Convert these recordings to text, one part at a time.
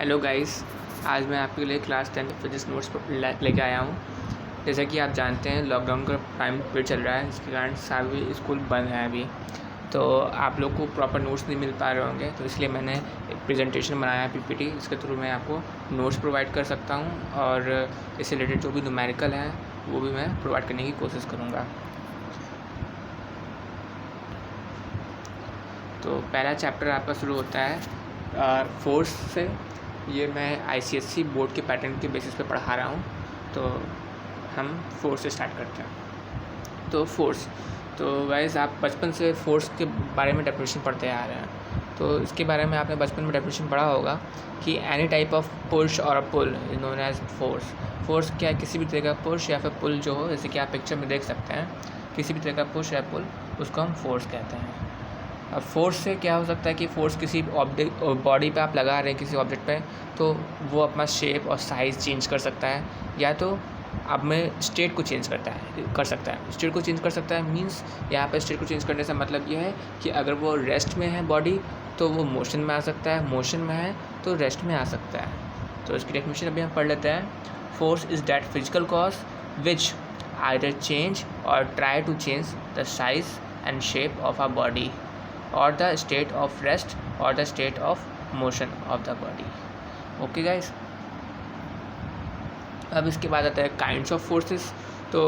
Hello guys, आज मैं आपके लिए क्लास 10 फिजिक्स नोट्स लेके आया हूँ। जैसा कि आप जानते हैं लॉकडाउन का टाइम पीरियड चल रहा है, जिसके कारण सभी स्कूल बंद हैं अभी। तो आप लोग को प्रॉपर नोट्स नहीं मिल पा रहे होंगे, तो इसलिए मैंने एक प्रेजेंटेशन बनाया है पीपीटी, इसके थ्रू मैं आपको नोट्स प्रोवाइड कर सकता हूँ और इससे रिलेटेड जो भी न्यूमेरिकल है वो भी मैं प्रोवाइड करने की कोशिश करूँगा। तो पहला चैप्टर आपका शुरू होता है फोर्स से। ये मैं आईसीएसई बोर्ड के पैटर्न के बेसिस पे पढ़ा रहा हूँ। तो हम फोर्स से स्टार्ट करते हैं। तो फोर्स, तो गाइस आप बचपन से फोर्स के बारे में डेफिनेशन पढ़ते आ रहे हैं। तो इसके बारे में आपने बचपन में डेफिनेशन पढ़ा होगा कि एनी टाइप ऑफ पुश और pull is known as force. Force क्या है? किसी भी तरह का पुश या फिर पुल जो हो, जैसे कि आप पिक्चर में देख सकते हैं, किसी भी तरह का पुश या पुल, उसको हम फोर्स कहते हैं। अब फोर्स से क्या हो सकता है कि फोर्स किसी ऑब्जेक्ट बॉडी पे आप लगा रहे हैं किसी ऑब्जेक्ट पे, तो वो अपना शेप और साइज़ चेंज कर सकता है, या तो अब में स्टेट को चेंज कर सकता है। स्टेट को चेंज कर सकता है मींस यहाँ पे स्टेट को चेंज करने से मतलब ये है कि अगर वो रेस्ट में है बॉडी तो वो मोशन में आ सकता है, मोशन में है तो रेस्ट में आ सकता है। तो इसकी डेफिनेशन अभी हम पढ़ लेते हैं। Force is that physical cause which either change और try to change the size and shape of our body or the state of rest or the state of motion of the body. Okay guys, अब इसके बाद आता है kinds of forces. तो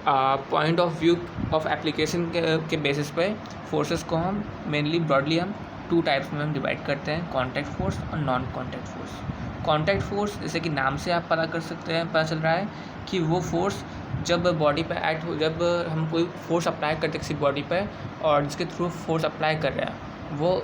point of view of application के basis पे forces को हम मेनली ब्रॉडली हम टू टाइप्स में हम डिवाइड करते हैं, कॉन्टैक्ट फोर्स और non contact force. Contact force जैसे कि नाम से आप पता कर सकते हैं, पता चल रहा है कि वो फोर्स जब बॉडी पे एक्ट हो, जब हम कोई फोर्स अप्लाई करते हैं किसी बॉडी पे और जिसके थ्रू फोर्स अप्लाई कर रहे हैं वो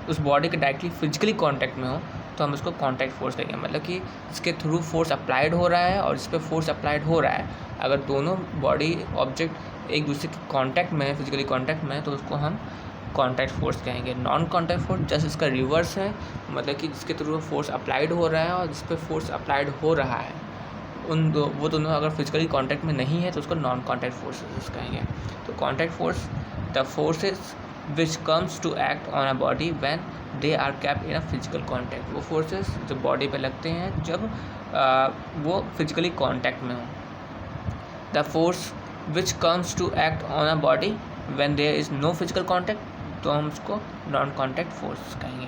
उस बॉडी के डायरेक्टली फिजिकली कांटेक्ट में हो, तो हम उसको कांटेक्ट फोर्स कहेंगे। मतलब कि इसके थ्रू फोर्स अप्लाइड हो रहा है और इस पर फोर्स अप्लाइड हो रहा है, अगर दोनों बॉडी ऑब्जेक्ट एक दूसरे के कांटेक्ट में है, फिजिकली कांटेक्ट में है, तो उसको हम कॉन्टैक्ट फोर्स कहेंगे। नॉन कॉन्टैक्ट फोर्स जस्ट इसका रिवर्स है, मतलब कि जिसके थ्रू फोर्स अप्लाइड हो रहा है और जिस पे फोर्स अप्लाइड हो रहा है वो दोनों अगर फिजिकली कांटेक्ट में नहीं है तो उसको नॉन कॉन्टैक्ट फोर्सेस कहेंगे। तो contact force the forces which comes to act on a body when they are kept in a physical contact. वो फोर्सेस जो बॉडी पे लगते हैं जब वो फिजिकली कांटेक्ट में हो। The force which comes to act on a body when there is no physical contact, तो हम उसको नॉन कॉन्टैक्ट फोर्स कहेंगे।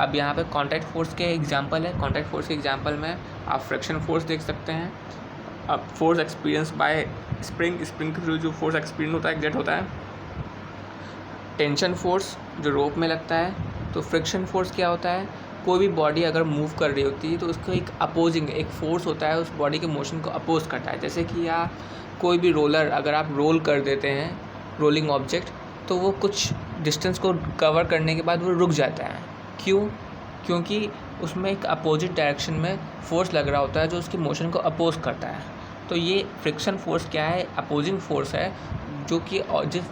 अब यहाँ पे कॉन्टैक्ट फोर्स के एग्जांपल है। कॉन्टैक्ट फोर्स के एग्जांपल में आप फ्रिक्शन फोर्स देख सकते हैं। अब फोर्स एक्सपीरियंस बाय स्प्रिंग के थ्रू जो फोर्स एक्सपीरियंस होता है, गेट होता है। टेंशन फोर्स जो रोप में लगता है। तो फ्रिक्शन फोर्स क्या होता है? कोई भी बॉडी अगर मूव कर रही होती है तो उसको एक अपोजिंग एक फोर्स होता है, उस बॉडी के मोशन को अपोज करता है। जैसे कि या कोई भी रोलर अगर आप रोल कर देते हैं, रोलिंग ऑब्जेक्ट, तो वो कुछ डिस्टेंस को कवर करने के बाद वो रुक जाता है। क्यों? क्योंकि उसमें एक अपोजिट डायरेक्शन में फोर्स लग रहा होता है जो उसकी मोशन को अपोज करता है। तो ये फ्रिक्शन फोर्स क्या है? अपोजिंग फोर्स है, जो कि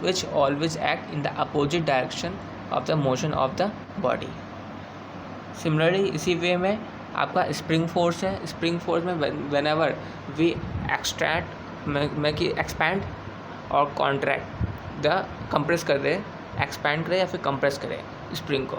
which always act in the opposite direction of the motion of the body. Similarly इसी वे में आपका स्प्रिंग फोर्स है। स्प्रिंग फोर्स में वेन एवर वी एक्सपैंड और कॉन्ट्रैक्ट द कंप्रेस कर दे, एक्सपैंड करे या फिर कंप्रेस करे स्प्रिंग को,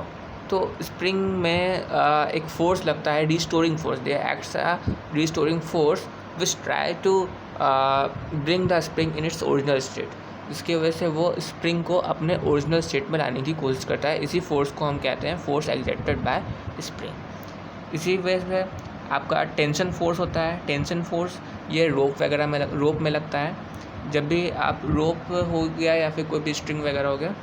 तो स्प्रिंग में एक फोर्स लगता है, restoring force. They acts a restoring force which try to bring the spring in its original state, जिसकी वजह से वो स्प्रिंग को अपने ओरिजिनल स्टेट में लाने की कोशिश करता है। इसी फोर्स को हम कहते हैं फोर्स एक्सर्टेड बाय स्प्रिंग। इसी वजह से आपका टेंशन फोर्स होता है। टेंशन फोर्स ये रोप में लगता है। जब भी आप रोप हो गया या फिर कोई भी स्ट्रिंग वगैरह हो गया,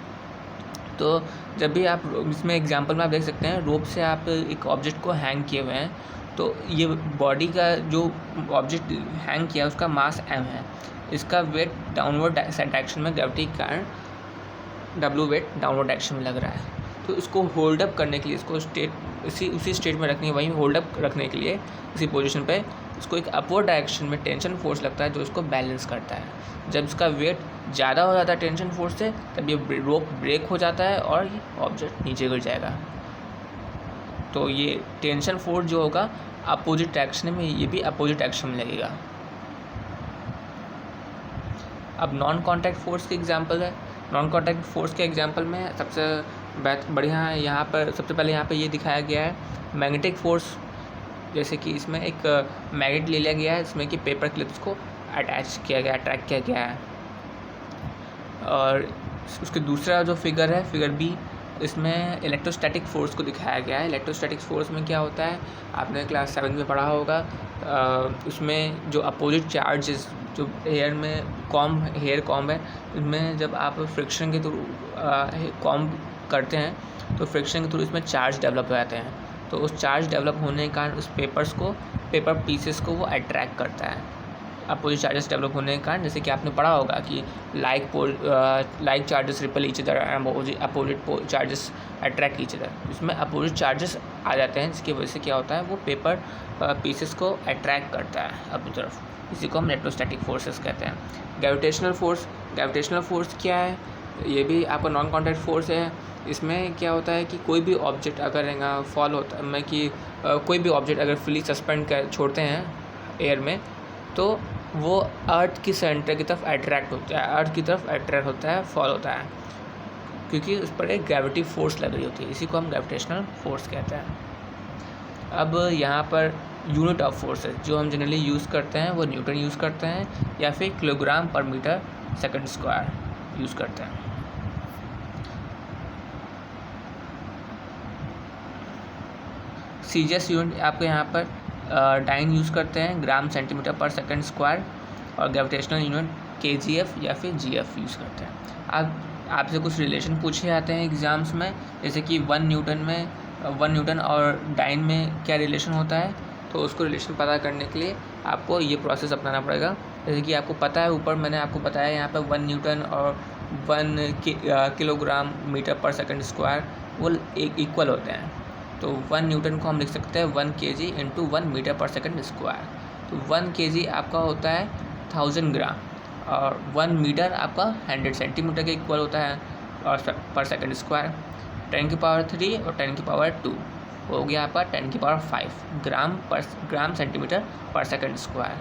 तो जब भी आप इसमें एग्जांपल में आप देख सकते हैं, रोप से आप एक ऑब्जेक्ट को हैंग किए हुए हैं, तो ये बॉडी का जो ऑब्जेक्ट हैंग किया उसका मास m है। इसका वेट डाउनवर्ड डायरेक्शन में ग्रेविटी के कारण W वेट डाउनवर्ड डायरेक्शन में लग रहा है। तो इसको होल्ड अप करने के लिए, इसको उसी स्टेट में रखने, वहीं होल्ड अप रखने के लिए इसी पोजीशन पे इसको एक अपवर्ड डायरेक्शन में टेंशन फोर्स लगता है जो इसको बैलेंस करता है। जब इसका वेट ज़्यादा हो जाता है टेंशन फोर्स से, तब ये रोप ब्रेक हो जाता है और ये ऑब्जेक्ट नीचे गिर जाएगा। तो ये टेंशन फोर्स जो होगा अपोजिट डायरेक्शन में, ये भी अपोजिट डायरेक्शन में लगेगा। अब नॉन कॉन्टैक्ट फोर्स के एग्जांपल है। नॉन कॉन्टैक्ट फोर्स के एग्जांपल में सबसे बढ़िया है। यहाँ पर सबसे पहले यहाँ पे ये दिखाया गया है मैग्नेटिक फोर्स, जैसे कि इसमें एक मैग्नेट ले लिया गया है, इसमें कि पेपर क्लिप्स को अटैच किया गया, अट्रैक्ट किया गया है। और उसके दूसरा जो फिगर है, फिगर बी, इसमें इलेक्ट्रोस्टैटिक फ़ोर्स को दिखाया गया है। इलेक्ट्रोस्टैटिक फ़ोर्स में क्या होता है, आपने क्लास 7 में पढ़ा होगा। उसमें जो अपोजिट चार्जेस, जो हेयर कॉम्ब है, उसमें जब आप फ्रिक्शन के थ्रू कॉम्ब करते हैं तो फ्रिक्शन के थ्रू इसमें चार्ज डेवलप हो जाते हैं। तो उस चार्ज डेवलप होने के कारण उस पेपर पीसेस को वो अट्रैक्ट करता है। अपोजिट चार्जेस डेवलप होने के कारण, जैसे कि आपने पढ़ा होगा कि like charges ripple each other and opposite charges attract each other. इसमें अपोजिट चार्जेस आ जाते हैं, जिसकी वजह से क्या होता है, वो पेपर पीसेस को अट्रैक्ट करता है अपनी तरफ। इसी को हम इलेक्ट्रोस्टैटिक फोर्सेस कहते हैं। ग्रेविटेशनल फोर्स क्या है, ये भी आपका नॉन कॉन्टैक्ट फोर्स है। इसमें क्या होता है कि कोई भी ऑब्जेक्ट अगर फॉल होता है, कोई भी ऑब्जेक्ट अगर फ्री सस्पेंड कर छोड़ते हैं एयर में, तो वो अर्थ की सेंटर की तरफ अट्रैक्ट होता है, फॉल होता है, क्योंकि उस पर एक ग्रेविटी फोर्स लग रही होती है। इसी को हम ग्रेविटेशनल फोर्स कहते हैं। अब यहाँ पर यूनिट ऑफ फोर्सेस जो हम जनरली यूज़ करते हैं वो न्यूटन यूज़ करते हैं, या फिर किलोग्राम पर मीटर सेकंड स्क्वायर यूज़ करते हैं। सीजीएस यूनिट आपके यहाँ पर डाइन यूज़ करते हैं, ग्राम सेंटीमीटर पर सेकंड स्क्वायर, और ग्रेविटेशनल यूनिट केजीएफ या फिर जीएफ यूज़ करते हैं। आपसे कुछ रिलेशन पूछे जाते हैं एग्ज़ाम्स में, जैसे कि 1 न्यूटन और डाइन में क्या रिलेशन होता है, तो उसको रिलेशन पता करने के लिए आपको ये प्रोसेस अपनाना पड़ेगा। जैसे कि आपको पता है, ऊपर मैंने आपको बताया यहाँ पर 1 न्यूटन और 1 किलोग्राम मीटर पर सेकंड स्क्वायर वो एक इक्वल होते हैं। तो 1 न्यूटन को हम लिख सकते हैं 1 kg इंटू 1 मीटर पर सेकंड स्क्वायर। तो 1 kg आपका होता है 1000 ग्राम, और 1 मीटर आपका 100 सेंटीमीटर के इक्वल होता है और पर सेकंड स्क्वायर। 10 की पावर 3 और 10 की पावर 2 हो गया आपका 10 की पावर 5 ग्राम सेंटीमीटर पर सेकंड स्क्वायर।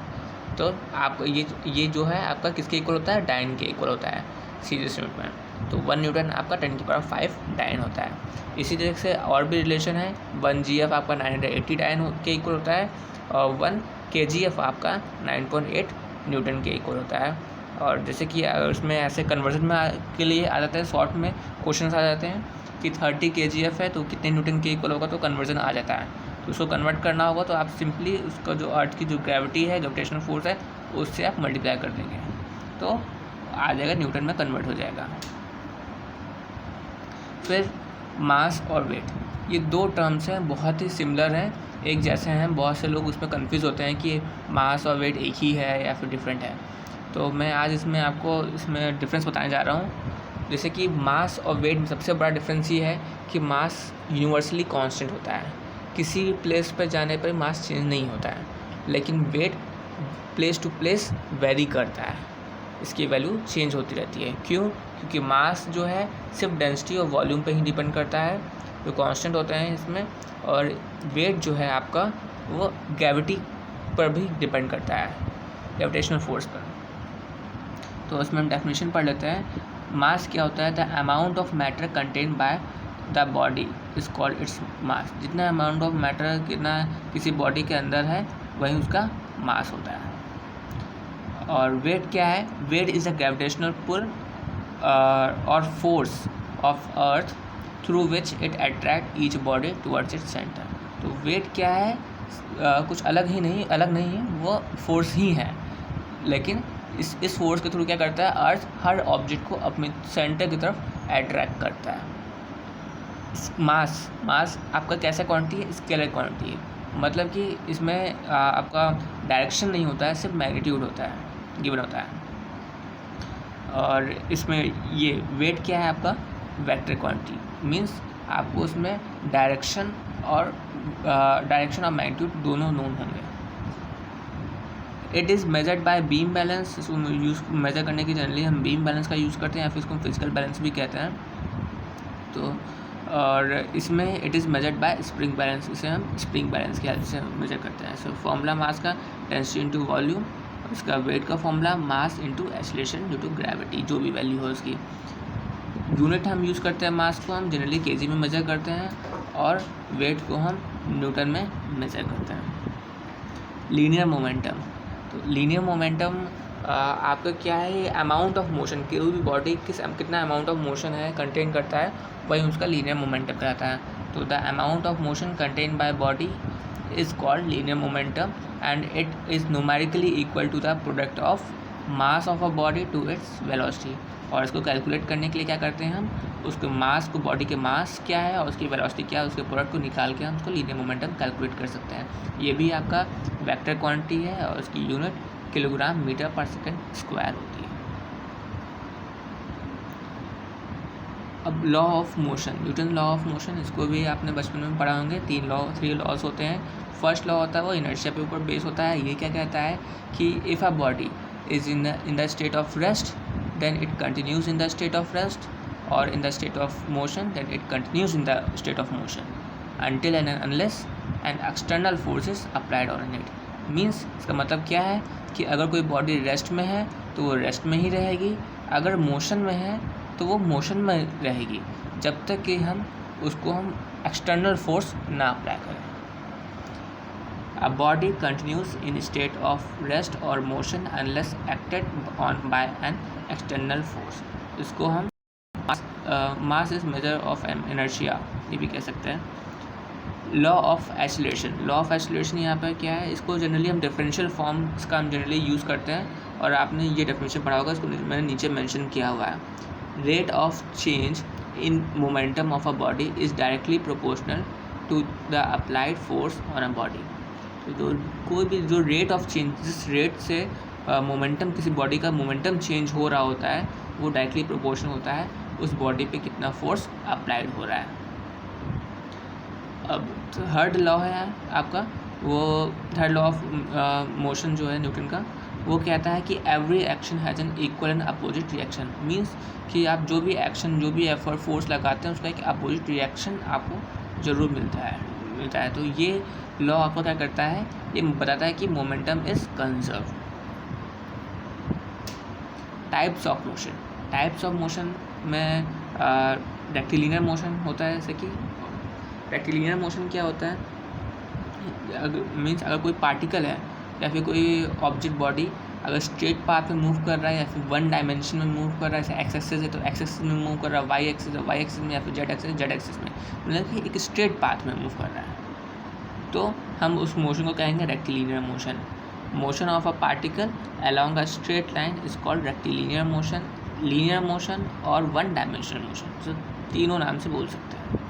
तो आप ये जो है आपका किसके इक्वल होता है, डाइन के इक्वल होता है सीरीज यूनिट में। तो 1 न्यूटन आपका 10 की पावर 5 डाइन होता है। इसी तरह से और भी रिलेशन है, 1 GF आपका 980 डाइन के इक्वल होता है, और 1 kgf आपका 9.8 न्यूटन के इक्वल होता है। और जैसे कि उसमें ऐसे कन्वर्जन में के लिए आ जाता है, शॉर्ट में क्वेश्चन आ जाते हैं कि 30 kgf है तो कितने न्यूटन के इक्वल होगा, तो कन्वर्जन आ जाता है। तो उसको कन्वर्ट करना होगा तो आप सिंपली उसका जो अर्थ की जो ग्रेविटी है, ग्रेविटेशनल फोर्स है, उससे आप मल्टीप्लाई कर देंगे तो आ जाएगा, न्यूटन में कन्वर्ट हो जाएगा। फिर मास और वेट, ये 2 टर्म्स हैं, बहुत ही सिमिलर हैं, एक जैसे हैं। बहुत से लोग उसमें कंफ्यूज होते हैं कि मास और वेट एक ही है या फिर डिफरेंट है। तो मैं आज आपको इसमें डिफरेंस बताने जा रहा हूँ। जैसे कि मास और वेट में सबसे बड़ा डिफरेंस ये है कि मास यूनिवर्सली कांस्टेंट होता है, किसी प्लेस पर जाने पर मास चेंज नहीं होता है, लेकिन weight place to place vary करता है, इसकी वैल्यू चेंज होती रहती है। क्यों? क्योंकि मास जो है सिर्फ डेंसिटी और वॉल्यूम पे ही डिपेंड करता है, जो कांस्टेंट होते हैं इसमें, और वेट जो है आपका वो ग्रेविटी पर भी डिपेंड करता है, ग्रेविटेशनल फोर्स पर। तो इसमें हम डेफिनेशन पढ़ लेते हैं। मास क्या होता है, the amount of matter contain by the body is called its mass. जितना अमाउंट ऑफ मैटर कितना किसी बॉडी के अंदर है वही उसका मास होता है। और वेट क्या है, weight is a gravitational pull और force of earth through which it attract each body towards its centre. तो वेट क्या है, कुछ अलग नहीं है, वो फोर्स ही है, लेकिन इस फोर्स के थ्रू क्या करता है, अर्थ हर ऑब्जेक्ट को अपने सेंटर की तरफ अट्रैक्ट करता है। मास आपका कैसा क्वांटिटी है, स्केलर क्वांटिटी है, मतलब कि इसमें आपका डायरेक्शन नहीं होता है, सिर्फ मैग्नीट्यूड होता है, गिवन होता है। और इसमें ये वेट क्या है आपका, वेक्टर क्वांटिटी, मीन्स आपको उसमें डायरेक्शन और मैग्नीट्यूड दोनों नोन होंगे। It is measured bye beam balance, इसको मेजर करने की जनरली हम बीम बैलेंस का यूज़ करते हैं, या फिर इसको फिजिकल बैलेंस भी कहते हैं। तो और इसमें it is measured by spring balance, इसे हम स्प्रिंग बैलेंस की हेल्प से मेजर करते हैं। सो फॉर्मूला मास का डेंसिटी इंटू वॉल्यूम, इसका वेट का formula mass into acceleration due to gravity, जो भी वैल्यू हो उसकी। यूनिट हम यूज़ करते हैं मास को हम जनरली केजी में मेज़र करते हैं और वेट को हम न्यूटन में मेज़र करते हैं। लीनियर मोमेंटम, तो लीनियर मोमेंटम आपका क्या है, अमाउंट ऑफ मोशन, कोई भी बॉडी कितना अमाउंट ऑफ मोशन है कंटेन करता है, वही उसका लीनियर मोमेंटम कहलाता है। तो the amount of motion contain by body is called linear momentum and it is numerically equal to the product of mass of a body to its velocity. और इसको कैलकुलेट करने के लिए क्या करते हैं हम, उसके मास को, बॉडी के मास क्या है और उसकी वेलोसिटी क्या है, उसके प्रोडक्ट को निकाल के हम उसको लीनियर मोमेंटम कैलकुलेट कर सकते हैं। ये भी आपका वेक्टर क्वांटिटी है और उसकी यूनिट किलोग्राम मीटर पर सेकंड स्क्वायर होती है। अब law of motion, Newton law of motion, इसको भी आपने बचपन में पढ़ा होंगे। थ्री लॉज होते हैं। फर्स्ट लॉ होता है वो इनर्शिया पे ऊपर बेस होता है। ये क्या कहता है कि if a body is in the state of rest then it continues in the state of rest, or in the state of motion then it continues in the state of motion until and unless an external force is applied on it। Means इसका मतलब क्या है कि अगर कोई body rest में है तो वो रेस्ट में ही रहेगी, अगर मोशन में है तो वो मोशन में रहेगी, जब तक कि हम एक्सटर्नल फोर्स ना अप्लाई करें। A body continues in state of rest or motion unless acted on by an external force। इसको हम mass is measure of inertia ये भी कह सकते हैं। Law of acceleration, law of acceleration यहाँ पर क्या है, इसको जनरली हम डिफरेंशियल फॉर्म इसका हम जनरली यूज़ करते हैं और आपने ये डेफिनेशन पढ़ा होगा, इसको मैंने नीचे मेंशन किया हुआ है। Rate of change in momentum of a body is directly proportional to the applied force on a body. तो कोई भी जो रेट ऑफ चेंज, जिस रेट से मोमेंटम, किसी बॉडी का मोमेंटम चेंज हो रहा होता है, वो डायरेक्टली प्रोपोर्शनल होता है उस बॉडी पे कितना फोर्स अप्लाइड हो रहा है। अब थर्ड लॉ है आपका, वो थर्ड लॉ ऑफ मोशन जो है न्यूटन का, वो कहता है कि every action has an equal and opposite reaction. Means कि आप जो भी एक्शन, जो भी एफर्ट, फोर्स लगाते हैं उसका एक अपोजिट रिएक्शन आपको ज़रूर मिलता है। तो ये लॉ आपको क्या करता है, ये बताता है कि momentum is conserve. Types of motion, types of motion में रेक्टिलिनियर मोशन होता है। जैसे कि रेक्टिलिनियर मोशन क्या होता है, मीन्स अगर कोई पार्टिकल है या फिर कोई ऑब्जेक्ट बॉडी अगर स्ट्रेट पाथ में मूव कर रहा है या फिर वन डायमेंशन में मूव कर रहा है, जैसे एक्स एक्सिस है तो एक्स एक्सिस में मूव कर रहा है, वाई एक्सिस में, या फिर जेड एक्सिस में, मतलब कि एक स्ट्रेट पाथ में मूव कर रहा है, तो हम उस मोशन को कहेंगे rectilinear motion. Motion of a particle along a straight line is called rectilinear motion, linear motion और वन डायमेंशनल मोशन, तो तीनों नाम से बोल सकते हैं।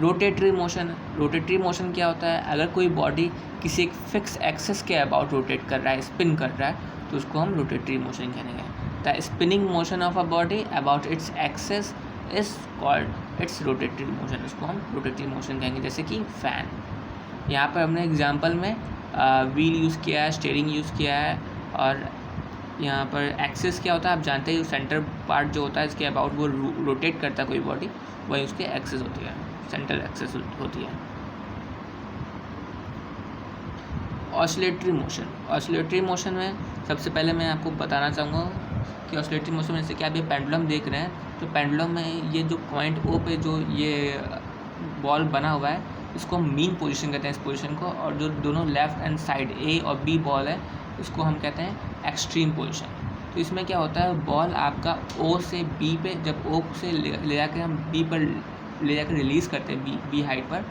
रोटेटरी मोशन, रोटेटरी मोशन क्या होता है, अगर कोई बॉडी किसी एक फिक्स एक्सिस के अबाउट रोटेट कर रहा है, स्पिन कर रहा है, तो उसको हम रोटेटरी मोशन कहेंगे। The spinning motion of a body about its axis is called its rotatory motion, इसको हम रोटेटरी मोशन कहेंगे। जैसे कि फ़ैन, यहाँ पर हमने एग्जांपल में व्हील यूज़ किया है, स्टीयरिंग यूज़ किया है, और यहाँ पर एक्सिस क्या होता है आप जानते हैं, सेंटर पार्ट जो होता है इसके अबाउट वो रोटेट करता है कोई बॉडी, वही उसके एक्सिस होती है, सेंट्रल एक्सिस होती है। ऑसिलेटरी मोशन, ऑसिलेटरी मोशन में सबसे पहले मैं आपको बताना चाहूँगा कि ऑसिलेटरी मोशन में जैसे कि आप ये पेंडुलम देख रहे हैं, तो पेंडुलम में ये जो पॉइंट ओ पे जो ये बॉल बना हुआ है, इसको हम मीन पोजीशन कहते हैं इस पोजीशन को, और जो दोनों लेफ्ट एंड साइड ए और बी बॉल है इसको हम कहते हैं एक्सट्रीम पोजीशन। तो इसमें क्या होता है, बॉल आपका ओ से बी पे, जब ओ से ले जाकर हम बी पर ले जाकर रिलीज़ करते हैं बी हाइट पर,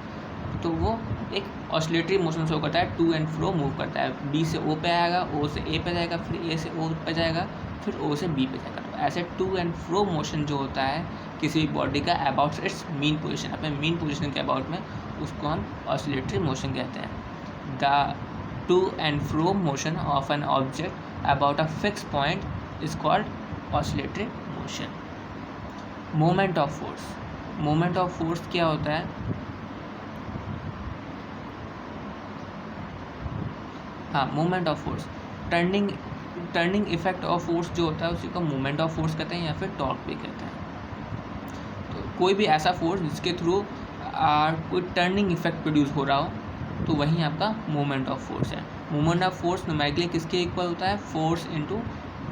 तो वो एक ऑसिलेटरी मोशन शो करता है, टू एंड फ्रो मूव करता है, बी से ओ पे आएगा, ओ से ए पे जाएगा, फिर ए से ओ पे जाएगा, फिर ओ से बी पे जाएगा। तो ऐसे टू एंड फ्रो मोशन जो होता है किसी बॉडी का अबाउट इट्स मीन पोजीशन, अपने मीन पोजीशन के अबाउट में, उसको हम ऑसिलेटरी मोशन कहते हैं। The two and fro motion of an object about a fix point is called oscillatory motion. Moment of force, moment of force क्या होता है, हाँ, moment of force, turning effect of force जो होता है उसी को मोमेंट ऑफ फोर्स कहते हैं या फिर टॉर्क भी कहते हैं। तो कोई भी ऐसा फोर्स जिसके थ्रू कोई टर्निंग इफेक्ट प्रोड्यूस हो रहा हो, तो वही आपका मोमेंट ऑफ फोर्स है। मोमेंट ऑफ फोर्स न्यूमेरिकली किसके इक्वल होता है, force into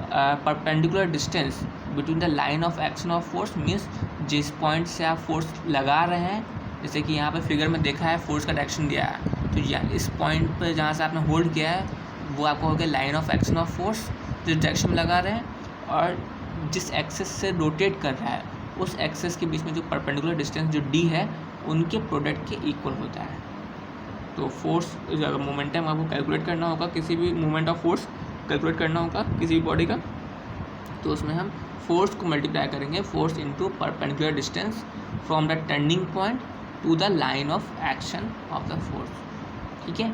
perpendicular distance between the line of action of force, means जिस पॉइंट से आप फोर्स लगा रहे हैं, जैसे कि यहाँ पे फिगर में देखा है फोर्स का डायरेक्शन दिया है, तो इस पॉइंट पर जहाँ से आपने होल्ड किया है वो आपको हो गया line of action of force, जिस डायरेक्शन में लगा रहे हैं, और जिस एक्सेस से रोटेट कर रहा है उस एक्सेस के बीच में जो परपेंडिकुलर डिस्टेंस जो डी है उनके प्रोडक्ट के इक्वल होता है। तो फोर्स अगर मोमेंटम आपको कैलकुलेट करना होगा, किसी भी मूवमेंट ऑफ फोर्स कैलकुलेट करना होगा किसी भी बॉडी का, तो उसमें हम फोर्स को मल्टीप्लाई करेंगे, force into perpendicular distance from the turning point two the line of action of the force. ठीक है,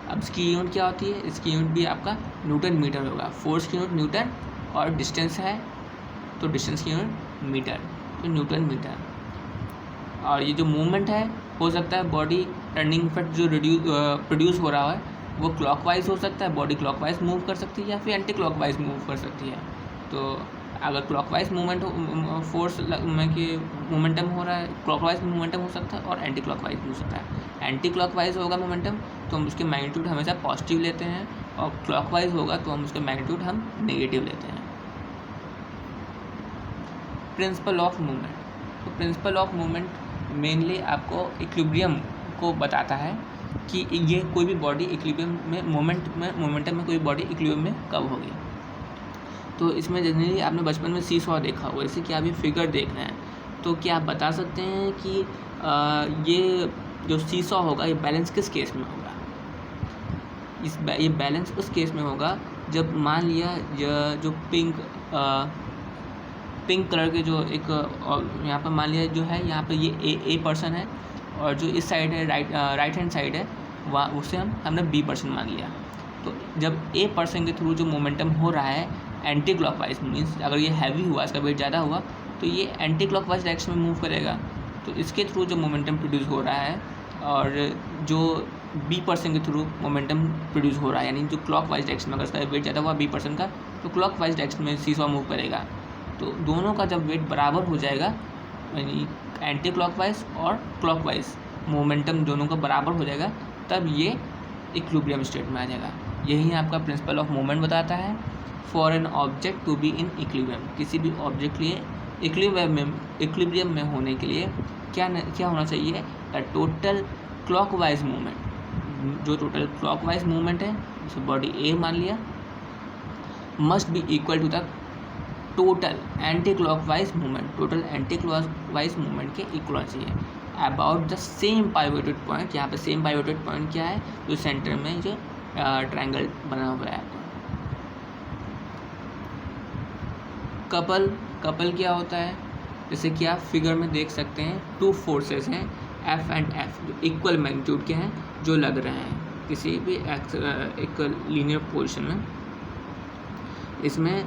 अब इसकी यूनिट क्या होती है, इसकी यूनिट भी आपका न्यूटन मीटर होगा। फोर्स की यूनिट न्यूटन और डिस्टेंस है तो डिस्टेंस की यूनिट मीटर, तो न्यूटन मीटर। और ये जो मूवमेंट है हो सकता है बॉडी टर्निंग इफेक्ट जो प्रोड्यूस हो रहा है वो क्लॉकवाइज हो सकता है, बॉडी क्लॉकवाइज मूव कर सकती है या फिर एंटी क्लॉकवाइज मूव कर सकती है। तो अगर क्लॉकवाइज मूवमेंट फोर्स में कि मोमेंटम हो रहा है, क्लॉकवाइज मोमेंटम हो सकता है और एंटी क्लॉकवाइज हो सकता है। एंटी क्लॉकवाइज होगा मोमेंटम तो हम उसके मैग्नीट्यूड हमेशा पॉजिटिव लेते हैं, और क्लॉकवाइज होगा तो हम उसके मैग्नीट्यूड हम नेगेटिव लेते हैं। प्रिंसिपल ऑफ मूवमेंट, तो प्रिंसिपल ऑफ मूवमेंट मेनली आपको इक्विलिब्रियम को बताता है कि ये कोई भी बॉडी इक्विलिब्रियम में मोमेंटम में कोई बॉडी इक्विलिब्रियम में कब होगी। तो इसमें जनरली आपने बचपन में सीसॉ देखा होगा, जैसे कि आप ये फिगर देख रहे हैं, तो क्या आप बता सकते हैं कि ये जो सीसॉ होगा ये बैलेंस किस केस में होगा। ये बैलेंस उस केस में होगा जब मान लिया जो पिंक कलर के जो एक यहाँ पर मान लिया जो है, यहाँ पर ये ए पर्सन है और जो इस साइड है राइट हैंड साइड है वहाँ उसे हमने बी पर्सन मान लिया। तो जब ए पर्सन के थ्रू जो मोमेंटम हो रहा है एंटी क्लॉकवाइज, मीन्स अगर ये हैवी हुआ, इसका वेट ज़्यादा हुआ तो ये एंटी क्लॉकवाइज डायरेक्शन में मूव करेगा। तो इसके थ्रू जो मोमेंटम प्रोड्यूस हो रहा है और जो बी पर्सन के थ्रू मोमेंटम प्रोड्यूस हो रहा है, यानी जो क्लॉकवाइज डायरेक्शन में अगर इसका वेट ज़्यादा हुआ बी पर्सन का तो क्लॉकवाइज डायरेक्शन में सीसॉ मूव करेगा। तो दोनों का जब वेट बराबर हो जाएगा, यानी एंटी क्लॉकवाइज और क्लॉकवाइज मोमेंटम दोनों का बराबर हो जाएगा, तब ये इक्विलिब्रियम स्टेट में आ जाएगा। यही आपका प्रिंसिपल ऑफ मूवमेंट बताता है। For an object to be in equilibrium, किसी भी ऑब्जेक्ट के लिए इक्विलिब्रियम में होने के लिए क्या होना चाहिए, द टोटल क्लॉकवाइज मूवमेंट, जो टोटल क्लॉकवाइज मूवमेंट है जैसे बॉडी ए मान लिया, must be equal to the total anti clockwise movement, total anti clockwise movement के इक्वल चाहिए about the same pivoted point. यहाँ पे सेम पाइवोटेड पॉइंट क्या है, जो सेंटर में जो ट्रायंगल बना हुआ है। कपल क्या होता है, जैसे कि आप फिगर में देख सकते हैं टू फोर्सेस हैं एफ एंड एफ, जो इक्वल मैग्नीट्यूड के हैं, जो लग रहे हैं किसी भी एक लीनियर पोजीशन में। इसमें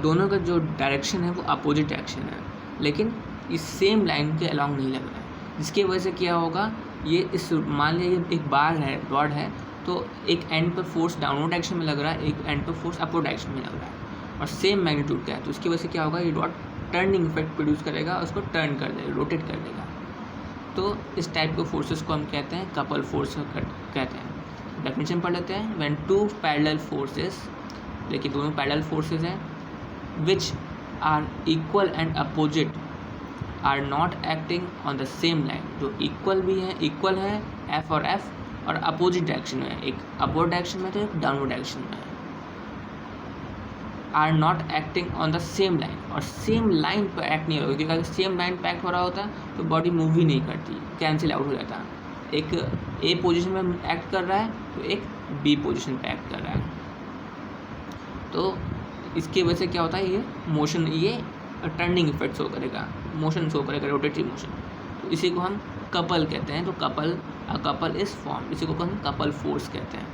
दोनों का जो डायरेक्शन है वो अपोजिट डायरेक्शन है, लेकिन इस सेम लाइन के अलॉन्ग नहीं लग रहा है, जिसकी वजह से क्या होगा, ये इस मान लिया ये एक बार है, रॉड है, तो एक एंड पर फोर्स डाउनवर्ड डायरेक्शन में लग रहा है, एक एंड पर फोर्स अपवर्ड डायरेक्शन में लग रहा है और सेम मैग्नीट्यूड का है। तो उसकी वजह से क्या होगा, ये रॉड टर्निंग इफेक्ट प्रोड्यूस करेगा और उसको टर्न कर देगा, रोटेट कर देगा। तो इस टाइप के फोर्सेस को हम कहते हैं कपल फोर्स कहते हैं। डेफिनेशन पढ़ लेते हैं। व्हेन टू पैरेलल फोर्सेस, देखिए दोनों पैरेलल फोर्सेस हैं, which are equal and opposite are not acting on the same line, जो इक्वल भी है, इक्वल है एफ और एफ, और अपोजिट डायरेक्शन में, एक अपवर्ड डायरेक्शन में तो एक डाउनवर्ड डायरेक्शन में है, are not acting on the same line, और सेम लाइन पर एक्ट नहीं होगा, क्योंकि अगर सेम लाइन पर एक्ट हो रहा होता तो बॉडी मूव ही नहीं करती, कैंसिल आउट हो जाता। एक ए पोजीशन में एक्ट कर रहा है तो एक बी पोजीशन पे एक्ट कर रहा है, तो इसकी वजह से क्या होता है, ये मोशन, ये टर्निंग इफेक्ट शो करेगा, मोशन शो करेगा, रोटेटरी मोशन। तो इसी को हम कपल कहते हैं। तो कपल इज फॉर्म, इसी को हम कपल फोर्स कहते हैं।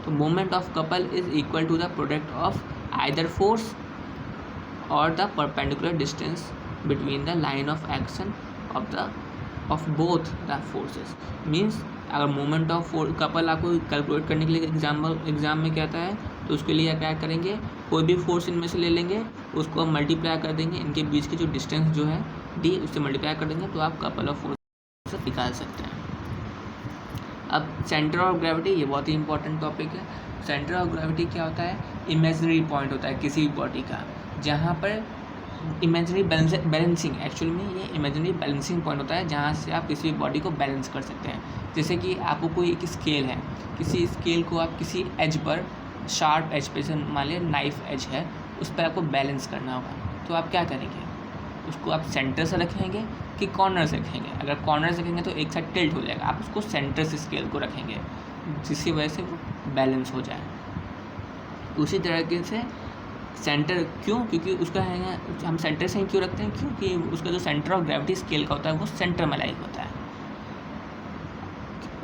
तो moment of couple is equal to the product of either force और the perpendicular distance between the line of action of both the forces. Means अगर मोमेंट ऑफ कपल आपको calculate करने के लिए एग्जाम में कहता है, तो उसके लिए क्या करेंगे, कोई भी फोर्स इनमें से ले लेंगे, उसको हम मल्टीप्लाई कर देंगे, इनके बीच की जो डिस्टेंस जो है डी, उससे मल्टीप्लाई कर देंगे, तो आप कपल ऑफ फोर्स निकाल सकते हैं। अब सेंटर ऑफ ग्रेविटी, ये बहुत ही इंपॉर्टेंट टॉपिक है। सेंटर ऑफ ग्रेविटी क्या होता है? इमेजिनरी पॉइंट होता है किसी भी बॉडी का, जहाँ पर इमेजिनरी बैलेंसिंग, एक्चुअल में ये इमेजिनरी बैलेंसिंग पॉइंट होता है जहाँ से आप किसी भी बॉडी को बैलेंस कर सकते हैं। जैसे कि आपको कोई एक स्केल है, किसी स्केल को आप किसी एज पर, शार्प एज पे, जैसे मान लिया नाइफ एज है, उस पर आपको बैलेंस करना होगा। तो आप क्या करेंगे? उसको आप सेंटर से रखेंगे कि कॉर्नर से रखेंगे? अगर कॉर्नर से रखेंगे तो एक साइड टिल्ट हो जाएगा, आप उसको सेंटर से स्केल को रखेंगे जिसकी वजह से वो बैलेंस हो जाए। उसी तरीके से सेंटर, क्यों? क्योंकि उसका है, हम सेंटर से ही क्यों रखते हैं? क्योंकि उसका जो सेंटर ऑफ ग्रेविटी स्केल का होता है वो सेंटर में लाइक होता है,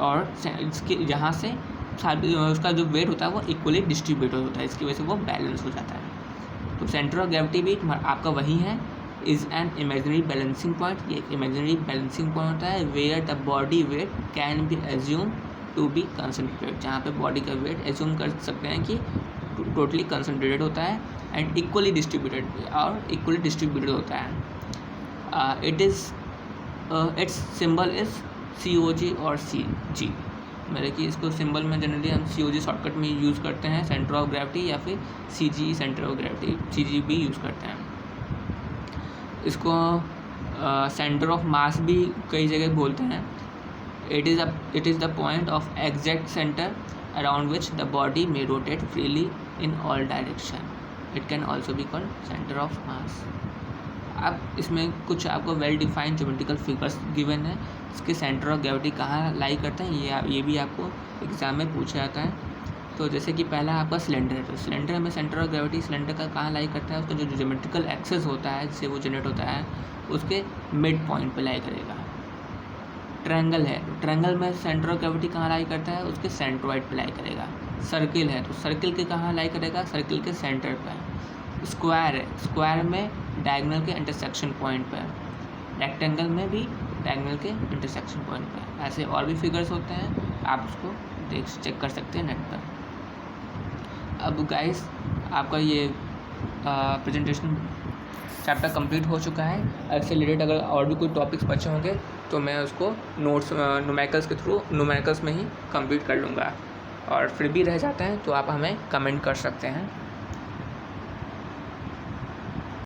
और इसके जहाँ से उसका जो वेट होता है वो इक्वली डिस्ट्रीब्यूट होता है, इसकी वजह से वो बैलेंस हो जाता है। तो सेंटर ऑफ ग्रेविटी भी आपका वही है, is an imaginary balancing point. ये इमेजिनरी बैलेंसिंग पॉइंट होता है where the body weight can be assume to be concentrated, जहाँ पे बॉडी का वेट एज्यूम कर सकते हैं कि टोटली कंसनट्रेटेड होता है एंड इक्वली डिस्ट्रीब्यूटेड, और इक्वली डिस्ट्रीब्यूटेड होता है। इट्स सिंबल इज़ COG और CG। मेरे कि इसको सिंबल में जनरली हम COG शॉर्टकट में यूज़ करते हैं सेंटर ऑफ ग्रेविटी, या फिर CG centre of gravity, CG भी यूज़ करते हैं। इसको सेंटर ऑफ मास भी कई जगह बोलते हैं। It is the point of exact centre around which the body may rotate freely in all direction. It can also be called centre of mass. अब इसमें कुछ आपको well defined geometrical figures given है, इसके सेंटर ऑफ ग्रेविटी कहाँ लाई करते हैं, ये भी आपको एग्जाम में पूछा जाता है। तो जैसे कि पहला आपका सिलेंडर है, तो सिलेंडर में सेंटर ऑफ ग्रेविटी सिलेंडर का कहाँ लाई करता है? उसका जो ज्योमेट्रिकल एक्सेस होता है जिससे वो जनरेट होता है उसके मिड पॉइंट पे लाई करेगा। ट्रायंगल है, तो ट्रायंगल में सेंटर ऑफ ग्रेविटी कहाँ लाई करता है? उसके सेंट्रोइड पे लाई करेगा। सर्किल है, तो सर्किल के कहाँ लाई करेगा? सर्किल के सेंटर पर। स्क्वायर है, स्क्वायर में डायगोनल के इंटरसेक्शन पॉइंट पर। रेक्टेंगल में भी डायगोनल के इंटरसेक्शन पॉइंट पर। ऐसे और भी फिगर्स होते हैं, आप उसको चेक कर सकते हैं नेट पर। अब गाइस आपका ये प्रेजेंटेशन चैप्टर कंप्लीट हो चुका है। इससे रिलेटेड अगर और भी कोई टॉपिक्स बचे होंगे तो मैं उसको नोट्स न्यूमेरिकल्स के थ्रू न्यूमेरिकल्स में ही कंप्लीट कर लूँगा, और फिर भी रह जाते हैं तो आप हमें कमेंट कर सकते हैं।